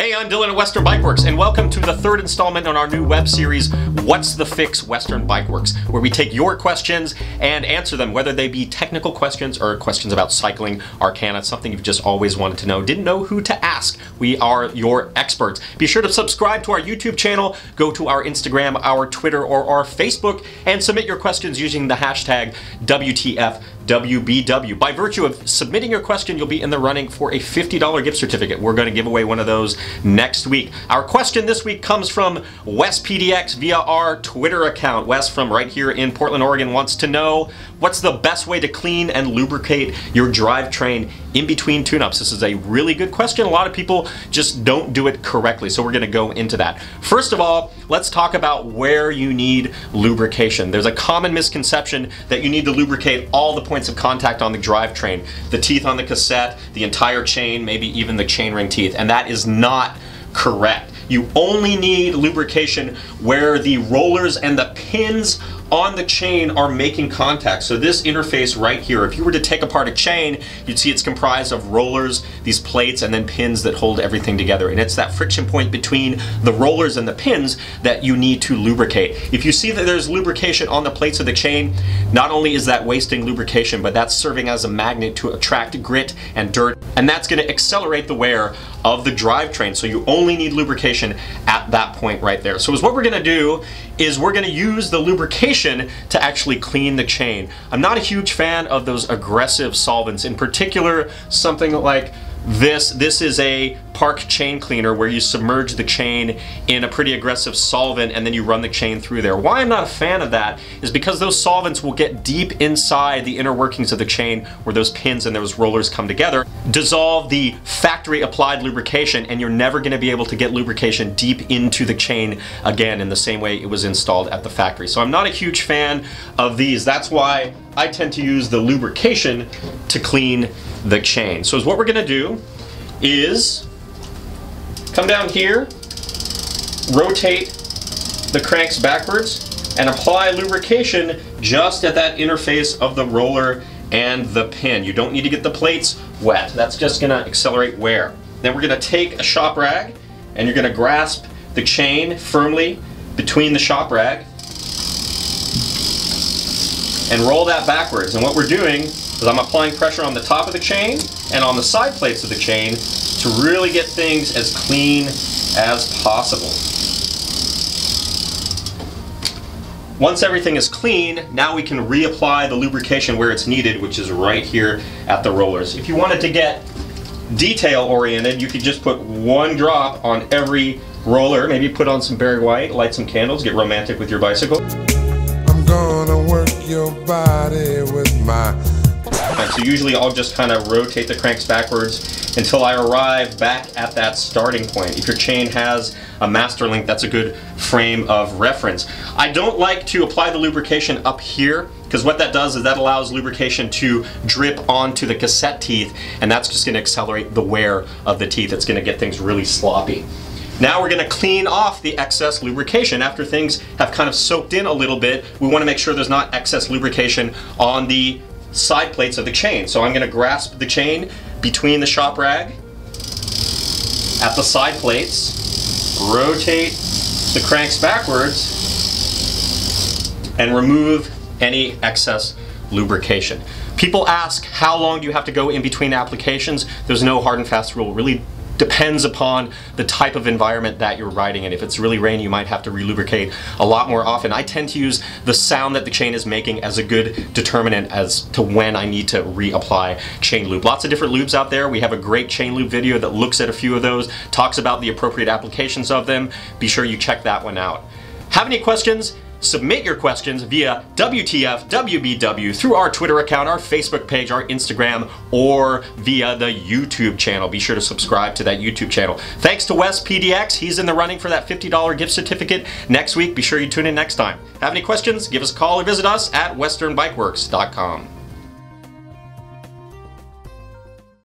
Hey, I'm Dylan at Western Bikeworks, and welcome to the third installment on our new web series, What's the Fix Western Bikeworks, where we take your questions and answer them, whether they be technical questions or questions about cycling, arcana, something you've just always wanted to know, didn't know who to ask. We are your experts. Be sure to subscribe to our YouTube channel, go to our Instagram, our Twitter, or our Facebook, and submit your questions using the hashtag WTFWBW. By virtue of submitting your question, you'll be in the running for a $50 gift certificate. We're going to give away one of those next week. Our question this week comes from Wes PDX via our Twitter account. Wes from right here in Portland, Oregon wants to know, what's the best way to clean and lubricate your drivetrain in between tune-ups? This is a really good question. A lot of people just don't do it correctly, so we're going to go into that. First of all, let's talk about where you need lubrication. There's a common misconception that you need to lubricate all the points of contact on the drivetrain, the teeth on the cassette, the entire chain, maybe even the chainring teeth, and that is not correct. You only need lubrication where the rollers and the pins on the chain are making contact. So this interface right here, if you were to take apart a chain, you'd see it's comprised of rollers, these plates, and then pins that hold everything together. And it's that friction point between the rollers and the pins that you need to lubricate. If you see that there's lubrication on the plates of the chain, not only is that wasting lubrication, but that's serving as a magnet to attract grit and dirt, and that's going to accelerate the wear of the drivetrain. So you only need lubrication at that point right there. So what we're going to do is we're going to use the lubrication to actually clean the chain. I'm not a huge fan of those aggressive solvents, in particular something like this. This is a park chain cleaner where you submerge the chain in a pretty aggressive solvent and then you run the chain through there. Why I'm not a fan of that is because those solvents will get deep inside the inner workings of the chain where those pins and those rollers come together, dissolve the factory applied lubrication, and you're never going to be able to get lubrication deep into the chain again in the same way it was installed at the factory. So I'm not a huge fan of these. That's why I tend to use the lubrication to clean the chain. So what we're going to do is come down here, rotate the cranks backwards, and apply lubrication just at that interface of the roller and the pin. You don't need to get the plates wet. That's just going to accelerate wear. Then we're going to take a shop rag and you're going to grasp the chain firmly between the shop rag and roll that backwards. And what we're doing is I'm applying pressure on the top of the chain and on the side plates of the chain to really get things as clean as possible. Once everything is clean, now we can reapply the lubrication where it's needed, which is right here at the rollers. If you wanted to get detail oriented, you could just put one drop on every roller, maybe put on some Barry White, light some candles, get romantic with your bicycle. I'm gonna work your body with my... So usually I'll just kind of rotate the cranks backwards until I arrive back at that starting point. If your chain has a master link, that's a good frame of reference. I don't like to apply the lubrication up here, because what that does is that allows lubrication to drip onto the cassette teeth, and that's just going to accelerate the wear of the teeth. It's going to get things really sloppy. Now we're going to clean off the excess lubrication. After things have kind of soaked in a little bit, we want to make sure there's not excess lubrication on the side plates of the chain. So I'm going to grasp the chain between the shop rag at the side plates, rotate the cranks backwards, and remove any excess lubrication. People ask, how long do you have to go in between applications? There's no hard and fast rule. It really depends upon the type of environment that you're riding in. If it's really rainy, you might have to relubricate a lot more often. I tend to use the sound that the chain is making as a good determinant as to when I need to reapply chain lube. Lots of different lubes out there. We have a great chain lube video that looks at a few of those, talks about the appropriate applications of them. Be sure you check that one out. Have any questions? Submit your questions via WTFWBW through our Twitter account, our Facebook page, our Instagram, or via the YouTube channel. Be sure to subscribe to that YouTube channel. Thanks to Wes PDX. He's in the running for that $50 gift certificate next week. Be sure you tune in next time. Have any questions? Give us a call or visit us at westernbikeworks.com.